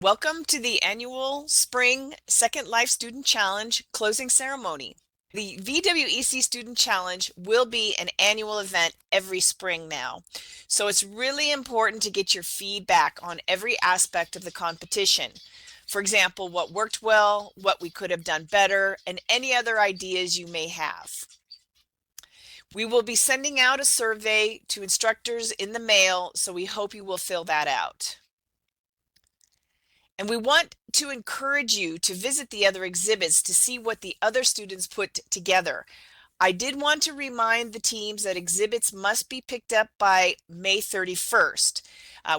Welcome to the annual Spring Second Life Student Challenge closing ceremony. The VWEC Student Challenge will be an annual event every spring now. So it's really important to get your feedback on every aspect of the competition. For example, what worked well, what we could have done better, and any other ideas you may have. We will be sending out a survey to instructors in the mail, so we hope you will fill that out. And we want to encourage you to visit the other exhibits to see what the other students put together. I did want to remind the teams that exhibits must be picked up by May 31st.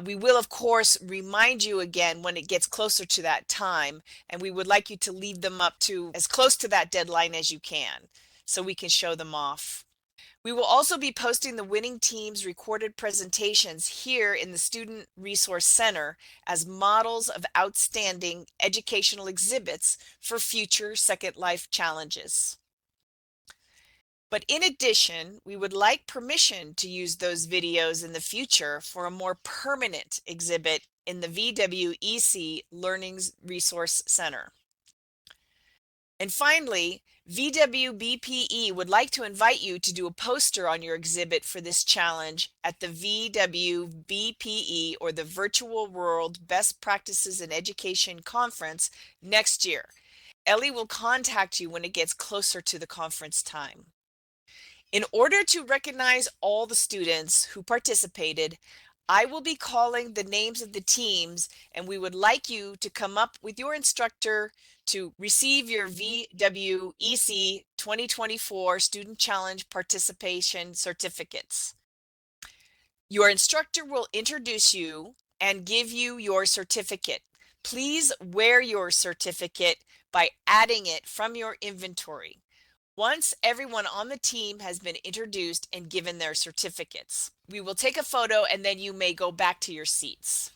We will, of course, remind you again when it gets closer to that time, and we would like you to leave them up to as close to that deadline as you can so we can show them off. We will also be posting the winning team's recorded presentations here in the Student Resource Center as models of outstanding educational exhibits for future Second Life challenges. But in addition, we would like permission to use those videos in the future for a more permanent exhibit in the VWEC Learning Resource Center. And finally, VWBPE would like to invite you to do a poster on your exhibit for this challenge at the VWBPE, or the Virtual World Best Practices in Education Conference, next year. Ellie will contact you when it gets closer to the conference time. In order to recognize all the students who participated, I will be calling the names of the teams, and we would like you to come up with your instructor to receive your VWEC 2024 Student Challenge Participation Certificates. Your instructor will introduce you and give you your certificate. Please wear your certificate by adding it from your inventory once everyone on the team has been introduced and given their certificates. We will take a photo and then you may go back to your seats.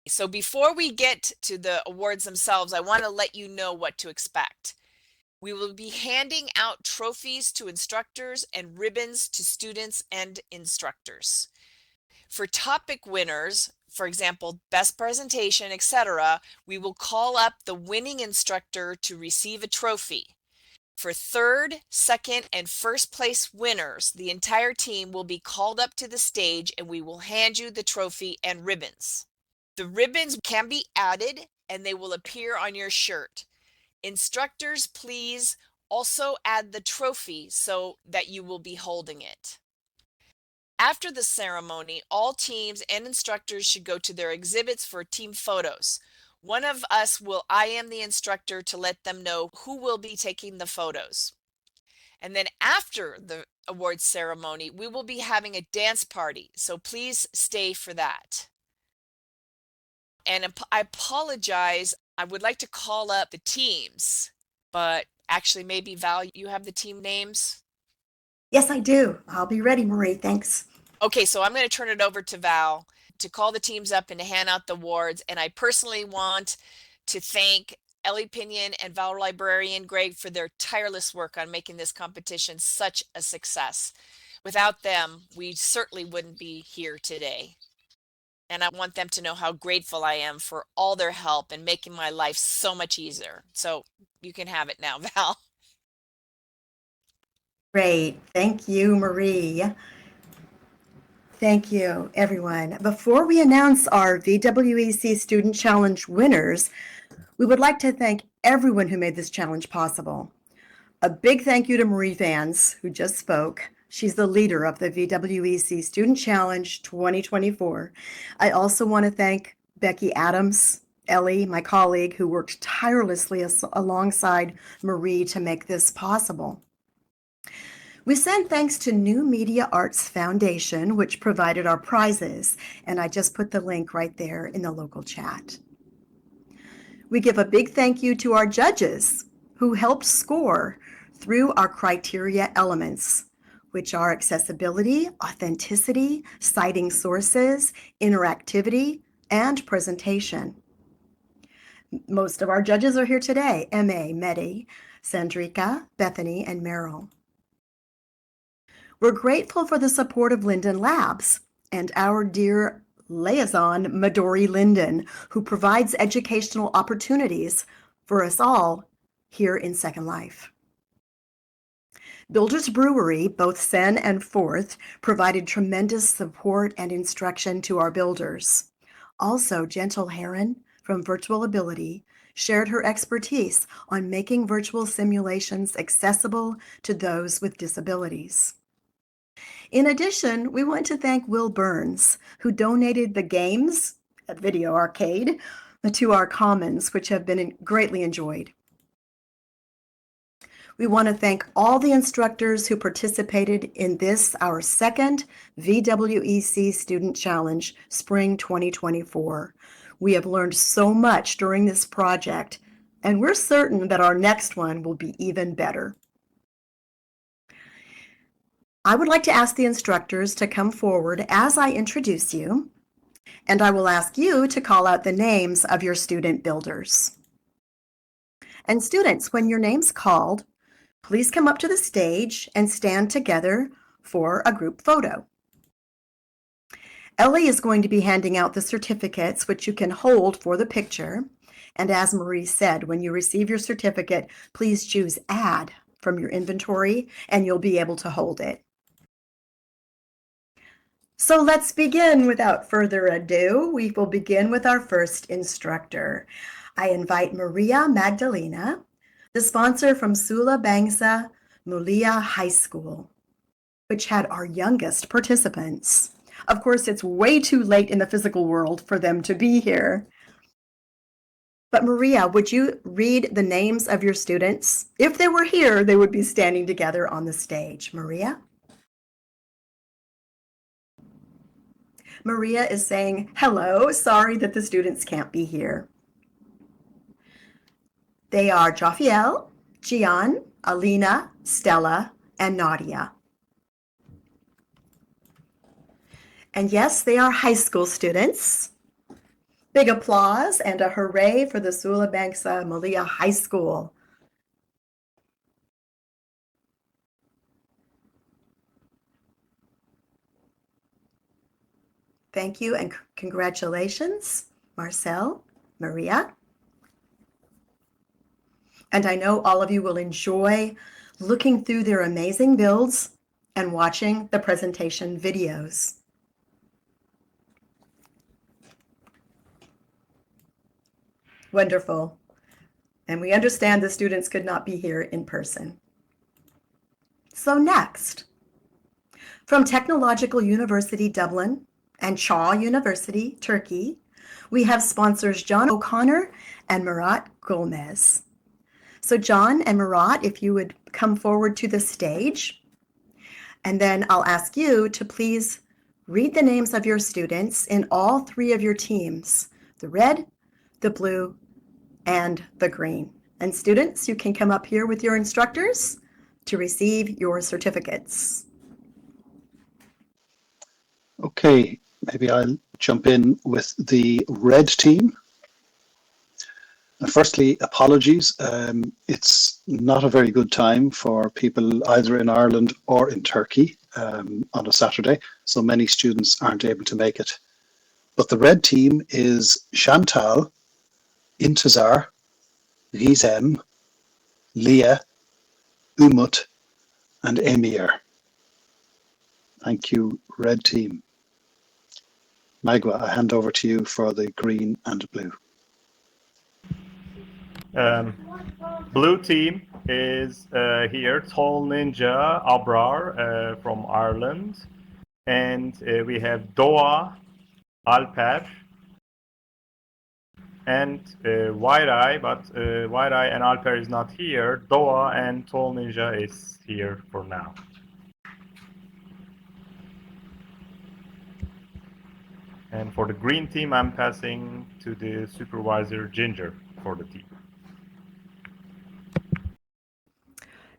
So before we get to the awards themselves, I want to let you know what to expect. We will be handing out trophies to instructors and ribbons to students and instructors. For topic winners, for example, best presentation, etc., we will call up the winning instructor to receive a trophy. For third, second, and first place winners, the entire team will be called up to the stage and we will hand you the trophy and ribbons. The ribbons can be added and they will appear on your shirt. Instructors, please also add the trophy so that you will be holding it. After the ceremony, all teams and instructors should go to their exhibits for team photos. One of us will IM the instructor to let them know who will be taking the photos. And then after the awards ceremony, we will be having a dance party, so please stay for that. And I apologize, I would like to call up the teams, but actually maybe Val, you have the team names? Yes, I do. I'll be ready, Marie. Thanks. Okay, so I'm going to turn it over to Val to call the teams up and to hand out the awards. And I personally want to thank Ellie Pinion and Val Librarian Greg for their tireless work on making this competition such a success. Without them, we certainly wouldn't be here today. And I want them to know how grateful I am for all their help in making my life so much easier. So you can have it now, Val. Great. Thank you, Marie. Thank you, everyone. Before we announce our VWEC Student Challenge winners, we would like to thank everyone who made this challenge possible. A big thank you to Marie Vance, who just spoke. She's the leader of the VWEC Student Challenge 2024. I also want to thank Becky Adams, Ellie, my colleague, who worked tirelessly alongside Marie to make this possible. We send thanks to New Media Arts Foundation, which provided our prizes, and I just put the link right there in the local chat. We give a big thank you to our judges who helped score through our criteria elements, which are accessibility, authenticity, citing sources, interactivity, and presentation. Most of our judges are here today: MA, Medi, Sandrika, Bethany, and Merrill. We're grateful for the support of Linden Labs and our dear liaison Midori Linden, who provides educational opportunities for us all here in Second Life. Builders Brewery, both Sen and Fourth, provided tremendous support and instruction to our builders. Also, Gentle Heron from Virtual Ability shared her expertise on making virtual simulations accessible to those with disabilities. In addition, we want to thank Will Burns, who donated the games at Video Arcade to our commons, which have been greatly enjoyed. We want to thank all the instructors who participated in this, our second VWEC Student Challenge, Spring 2024. We have learned so much during this project, and we're certain that our next one will be even better. I would like to ask the instructors to come forward as I introduce you, and I will ask you to call out the names of your student builders. And students, when your name's called, please come up to the stage and stand together for a group photo. Ellie is going to be handing out the certificates, which you can hold for the picture. And as Marie said, when you receive your certificate, please choose Add from your inventory, and you'll be able to hold it. So let's begin. Without further ado, we will begin with our first instructor. I invite Maria Magdalena, the sponsor from Sula Bangsa Mulia High School, which had our youngest participants. Of course, it's way too late in the physical world for them to be here. But Maria, would you read the names of your students? If they were here, they would be standing together on the stage. Maria? Maria is saying, hello, sorry that the students can't be here. They are Jafiel, Gian, Alina, Stella, and Nadia. And yes, they are high school students. Big applause and a hooray for the Sula Bangsa Mulia High School. Thank you and congratulations, Marcel, Maria. And I know all of you will enjoy looking through their amazing builds and watching the presentation videos. Wonderful. And we understand the students could not be here in person. So next, from Technological University Dublin and Shaw University, Turkey, we have sponsors John O'Connor and Murat Gomez. So John and Murat, if you would come forward to the stage, and then I'll ask you to please read the names of your students in all three of your teams, the red, the blue, and the green. And students, you can come up here with your instructors to receive your certificates. Okay, maybe I'll jump in with the red team. Firstly, apologies. It's not a very good time for people either in Ireland or in Turkey on a Saturday, so many students aren't able to make it. But the red team is Chantal, Intezar, Rizem, Leah, Umut, and Emir. Thank you, red team. Magwa, I hand over to you for the green and blue. Blue team is here, Tall Ninja Abrar from Ireland. And we have Doa, Alper, and White Eye, but White Eye and Alper is not here. Doa and Tall Ninja is here for now. And for the green team, I'm passing to the supervisor, Ginger, for the team.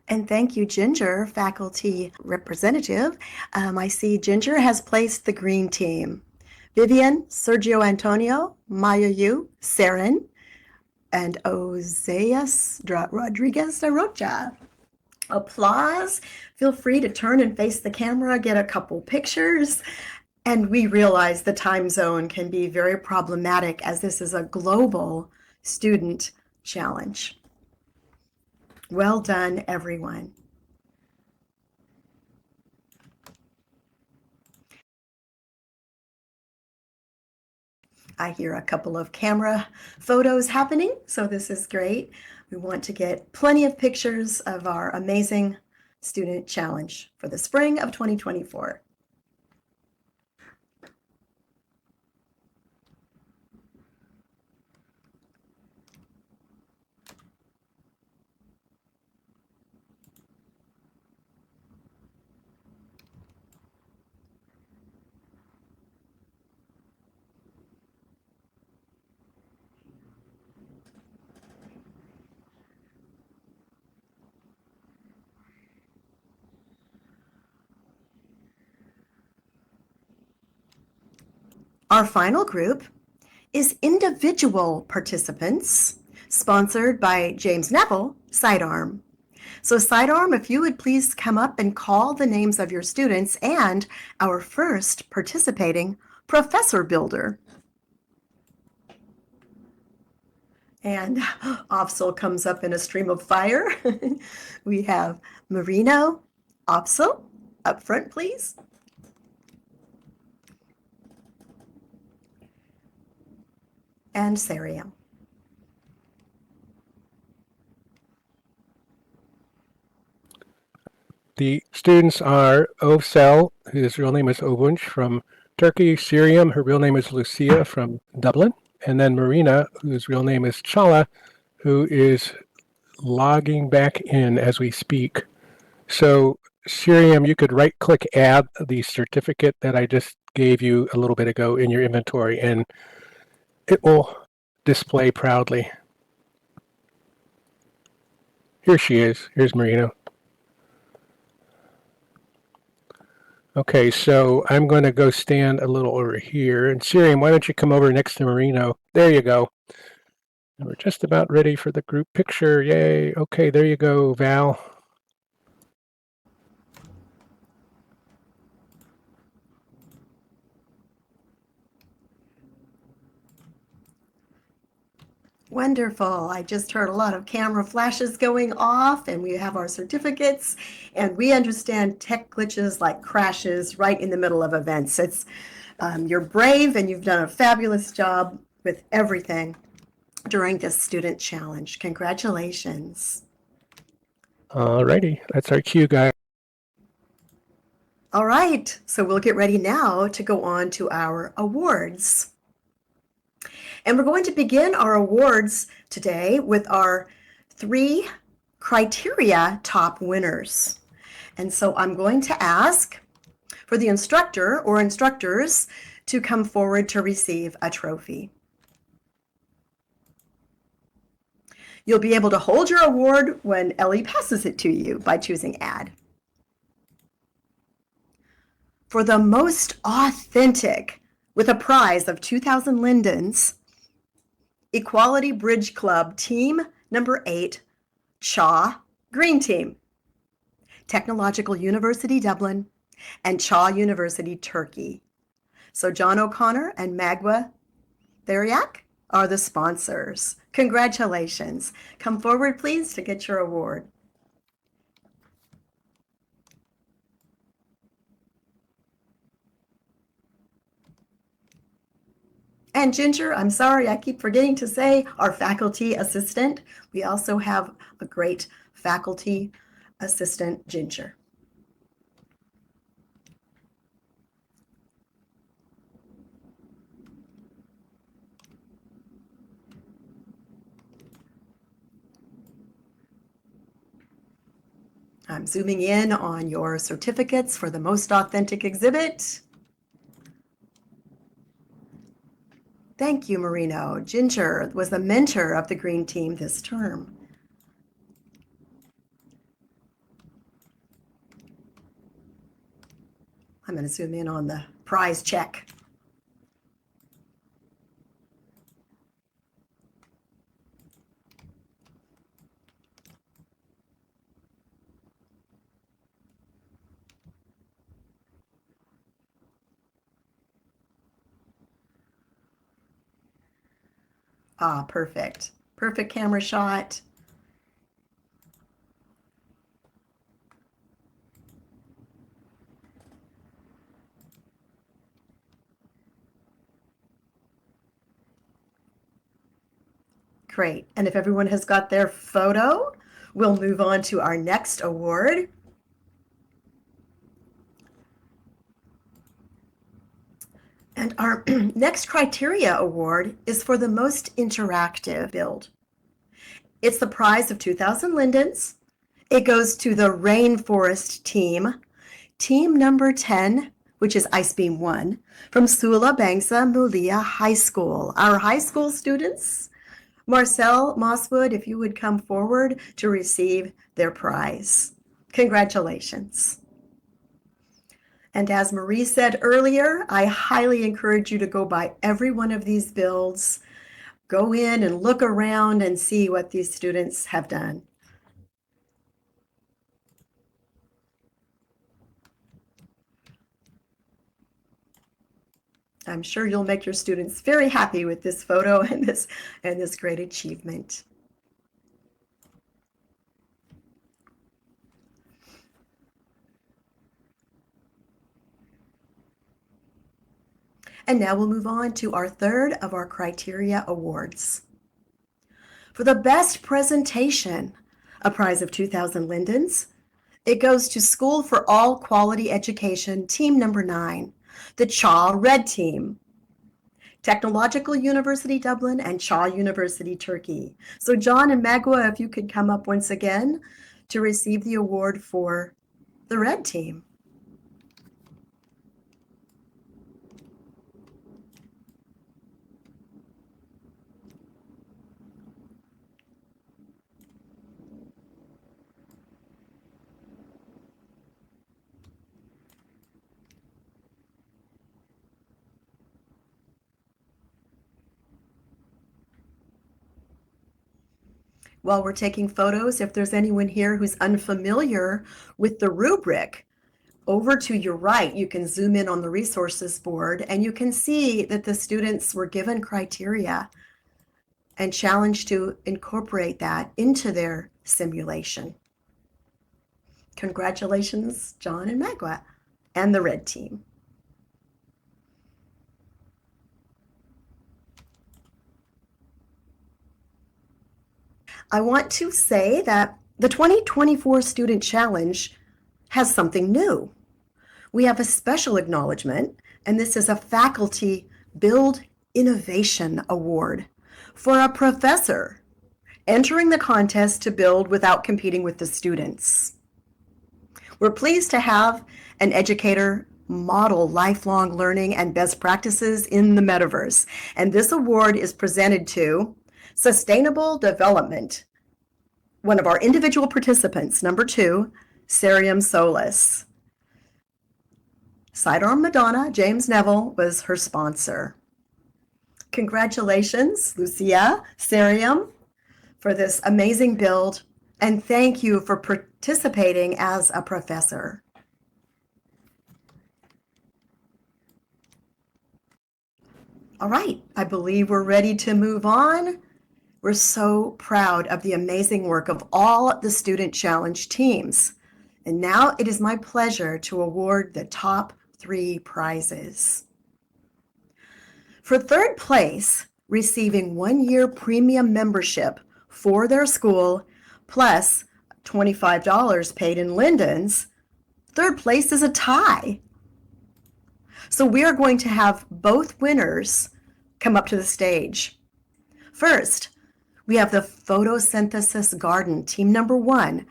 And thank you, Ginger, faculty representative. I see Ginger has placed the green team. Vivian, Sergio Antonio, Maya Yu, Saren, and Oseas Rodriguez Arocha. Applause. Feel free to turn and face the camera, get a couple pictures. And we realize the time zone can be very problematic as this is a global student challenge. Well done, everyone. I hear a couple of camera photos happening, so this is great. We want to get plenty of pictures of our amazing student challenge for the spring of 2024. Our final group is individual participants, sponsored by James Neville, Sidearm. So Sidearm, if you would please come up and call the names of your students and our first participating professor builder. And Opsel comes up in a stream of fire. We have Marino, Opsel, up front, please. And Sariam. The students are Ovsel, whose real name is Ovunç from Turkey, Sirium, her real name is Lucia from Dublin, and then Marina, whose real name is Chala, who is logging back in as we speak. So Sirium, you could right-click add the certificate that I just gave you a little bit ago in your inventory, and it will display proudly. Here she is. Here's Marina. Okay, so I'm going to go stand a little over here. And Sirium, why don't you come over next to Marino? There you go. And we're just about ready for the group picture. Yay. Okay, there you go, Val. Wonderful. I just heard a lot of camera flashes going off, and we have our certificates, and we understand tech glitches like crashes right in the middle of events. You're brave, and you've done a fabulous job with everything during this student challenge. Congratulations. All righty, that's our cue, guys. All right, so we'll get ready now to go on to our awards. And we're going to begin our awards today with our 3 criteria top winners. And so I'm going to ask for the instructor or instructors to come forward to receive a trophy. You'll be able to hold your award when Ellie passes it to you by choosing Add. For the most authentic, with a prize of 2,000 lindens, Equality Bridge Club Team number 8, CHA Green Team, Technological University Dublin, and CHA University Turkey. So John O'Connor and Magwa Theriak are the sponsors. Congratulations. Come forward, please, to get your award. And Ginger, I'm sorry, I keep forgetting to say our faculty assistant. We also have a great faculty assistant, Ginger. I'm zooming in on your certificates for the most authentic exhibit. Thank you, Marino. Ginger was the mentor of the Green Team this term. I'm going to zoom in on the prize check. Ah, perfect. Perfect camera shot. Great. And if everyone has got their photo, we'll move on to our next award. And our next criteria award is for the most interactive build. It's the prize of 2,000 lindens. It goes to the Rainforest team, team number 10, which is Ice Beam 1, from Sula Bangsa Mulia High School. Our high school students, Marcel Mosswood, if you would come forward to receive their prize. Congratulations. And as Marie said earlier, I highly encourage you to go by every one of these builds, go in and look around and see what these students have done. I'm sure you'll make your students very happy with this photo and this great achievement. And now we'll move on to our third of our criteria awards. For the best presentation, a prize of 2,000 lindens. It goes to School for All Quality Education, team number 9, the CHA Red Team, Technological University Dublin and CHA University Turkey. So John and Magua, if you could come up once again to receive the award for the Red Team. While we're taking photos, if there's anyone here who's unfamiliar with the rubric, over to your right, you can zoom in on the resources board and you can see that the students were given criteria and challenged to incorporate that into their simulation. Congratulations, John and Magua and the Red Team. I want to say that the 2024 Student Challenge has something new. We have a special acknowledgement, and this is a Faculty Build Innovation Award for a professor entering the contest to build without competing with the students. We're pleased to have an educator model lifelong learning and best practices in the metaverse, and this award is presented to Sustainable Development, one of our individual participants, number 2, Cerium Solis. Sidearm Madonna, James Neville, was her sponsor. Congratulations, Lucia, Cerium, for this amazing build, and thank you for participating as a professor. All right, I believe we're ready to move on. We're so proud of the amazing work of all the Student Challenge teams. And now it is my pleasure to award the top 3 prizes. For third place, receiving 1-year premium membership for their school, plus $25 paid in lindens, third place is a tie. So we are going to have both winners come up to the stage. First, we have the Photosynthesis Garden, team number 1,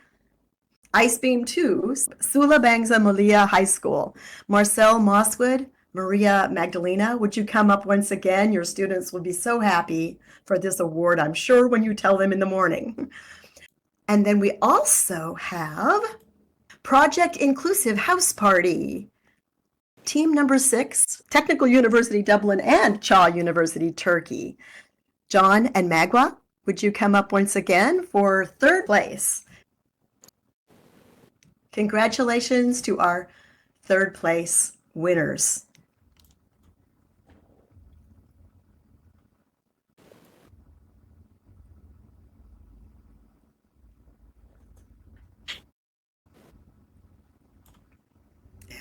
Ice Beam 2, Sula Bangsa Mulia High School. Marcel Mosswood, Maria Magdalena, would you come up once again? Your students will be so happy for this award, I'm sure, when you tell them in the morning. And then we also have Project Inclusive House Party, team number 6, Technical University Dublin and CHA University Turkey. John and Magua, would you come up once again for third place? Congratulations to our third place winners.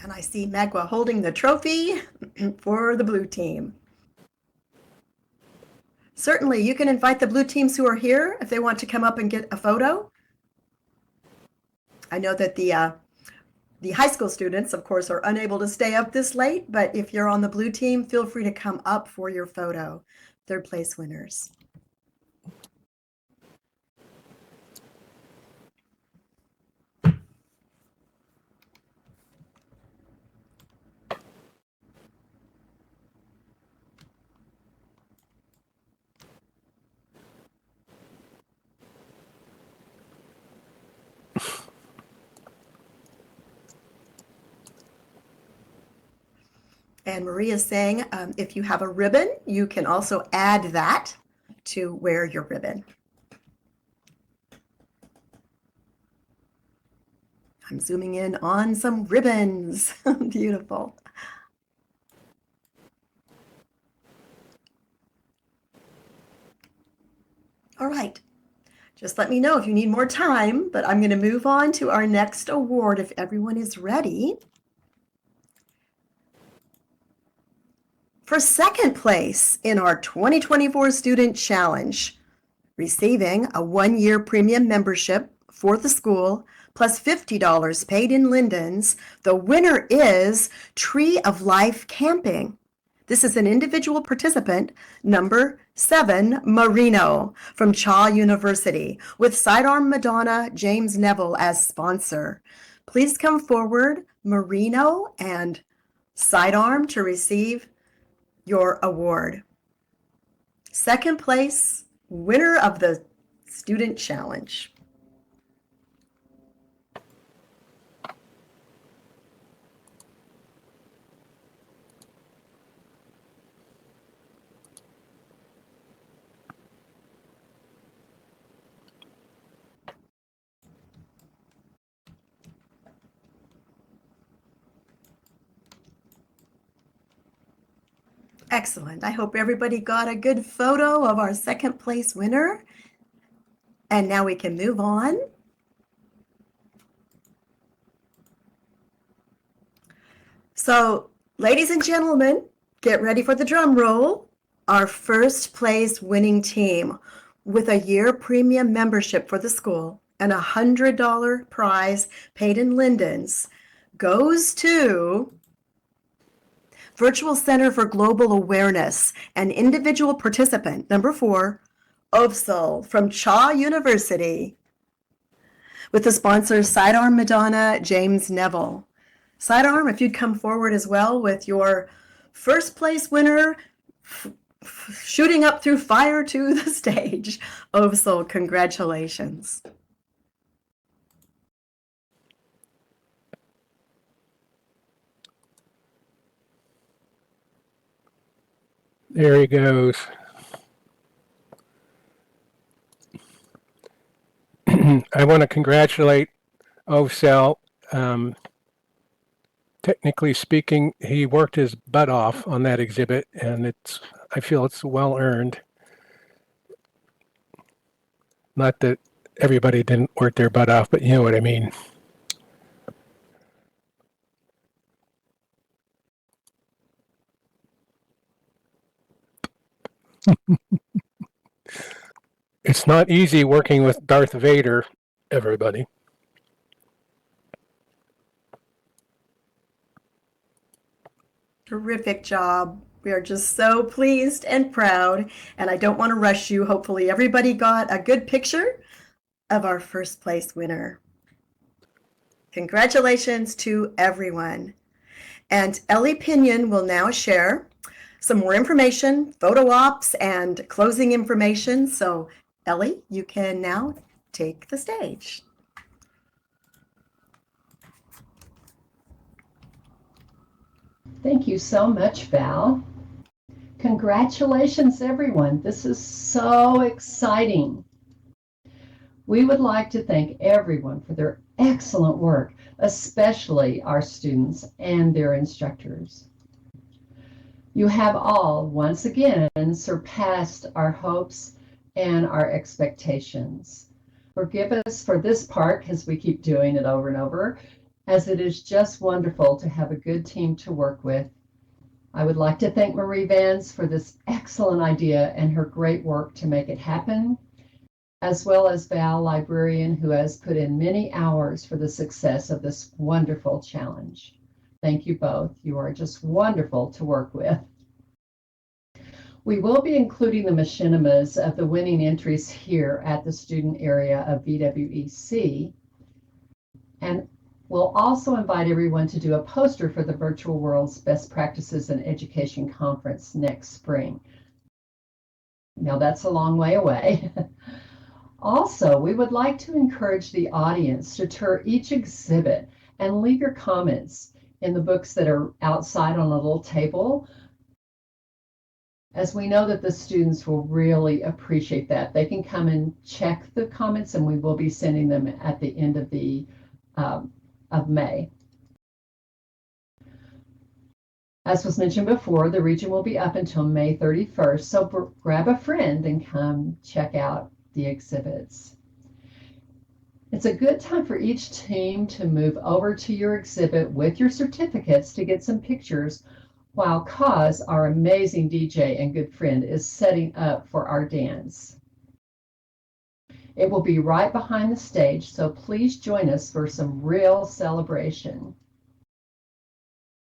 And I see Magua holding the trophy for the blue team. Certainly, you can invite the blue teams who are here if they want to come up and get a photo. I know that the high school students, of course, are unable to stay up this late, but if you're on the blue team, feel free to come up for your photo. Third place winners. And Maria's saying, if you have a ribbon, you can also add that to wear your ribbon. I'm zooming in on some ribbons. Beautiful. All right. Just let me know if you need more time, but I'm going to move on to our next award if everyone is ready. For second place in our 2024 Student Challenge, receiving a one-year premium membership for the school plus $50 paid in lindens, the winner is Tree of Life Camping. This is an individual participant, number 7, Marino, from Cha University, with Sidearm Madonna James Neville as sponsor. Please come forward, Marino and Sidearm, to receive your award. Second place, winner of the Student Challenge. Excellent. I hope everybody got a good photo of our second place winner. And now we can move on. So, ladies and gentlemen, get ready for the drum roll. Our first place winning team with a year premium membership for the school and a $100 prize paid in lindens goes to Virtual Center for Global Awareness and individual participant, number 4, Ovsal from Cha University, with the sponsors Sidearm Madonna James Neville. Sidearm, if you'd come forward as well with your first place winner shooting up through fire to the stage. Ovsal, congratulations. There he goes. I want to congratulate Ovsel. Technically speaking, he worked his butt off on that exhibit, and I feel it's well earned. Not that everybody didn't work their butt off, but you know what I mean. It's not easy working with Darth Vader, everybody. Terrific job. We are just so pleased and proud, and I don't want to rush you. Hopefully everybody got a good picture of our first place winner. Congratulations to everyone. And Ellie Pinion will now share some more information, photo ops, and closing information. So Ellie, you can now take the stage. Thank you so much, Val. Congratulations, everyone. This is so exciting. We would like to thank everyone for their excellent work, especially our students and their instructors. You have all, once again, surpassed our hopes and our expectations. Forgive us for this part, because we keep doing it over and over. as it is just wonderful to have a good team to work with. I would like to thank Marie Vance for this excellent idea and her great work to make it happen, as well as Val, librarian, who has put in many hours for the success of this wonderful challenge. Thank you both. You are just wonderful to work with. We will be including the machinimas of the winning entries here at the student area of VWEC, and we'll also invite everyone to do a poster for the Virtual World's Best Practices in Education Conference next spring. Now that's a long way away. Also, we would like to encourage the audience to tour each exhibit and leave your comments in the books that are outside on a little table, as we know that the students will really appreciate that. They can come and check the comments, and we will be sending them at the end of May. As was mentioned before, the region will be up until May 31st, so grab a friend and come check out the exhibits. It's a good time for each team to move over to your exhibit with your certificates to get some pictures while Kaz, our amazing DJ and good friend, is setting up for our dance. It will be right behind the stage, so please join us for some real celebration.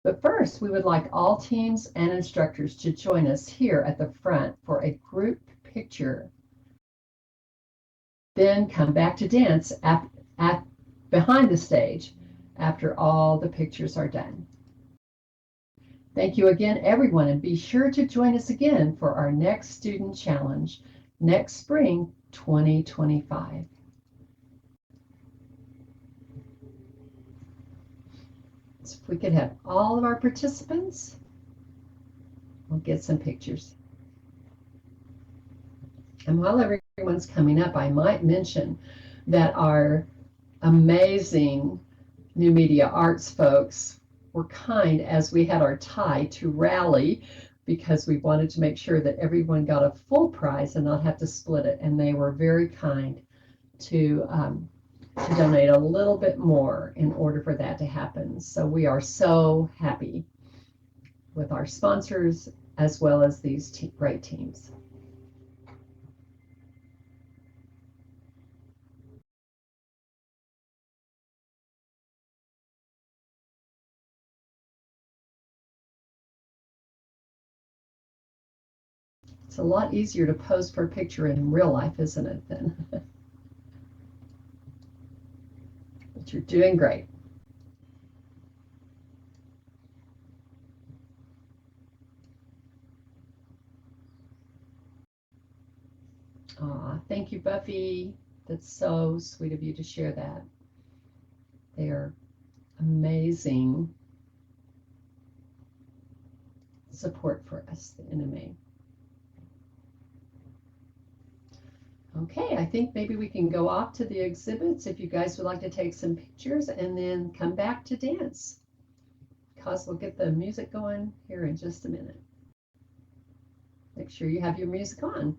But first, we would like all teams and instructors to join us here at the front for a group picture. Then come back to dance behind the stage after all the pictures are done. Thank you again, everyone, and be sure to join us again for our next student challenge next spring, 2025. So if we could have all of our participants, we'll get some pictures. And while everyone's coming up, I might mention that our amazing new media arts folks were kind as we had our tie to rally, because we wanted to make sure that everyone got a full prize and not have to split it. And they were very kind to donate a little bit more in order for that to happen. So we are so happy with our sponsors as well as these great teams. It's a lot easier to pose for a picture in real life, isn't it, then? But you're doing great. Aw, thank you, Buffy. That's so sweet of you to share that. They are amazing support for us, the NMA. Okay, I think maybe we can go off to the exhibits if you guys would like to take some pictures and then come back to dance. Cause we'll get the music going here in just a minute. Make sure you have your music on.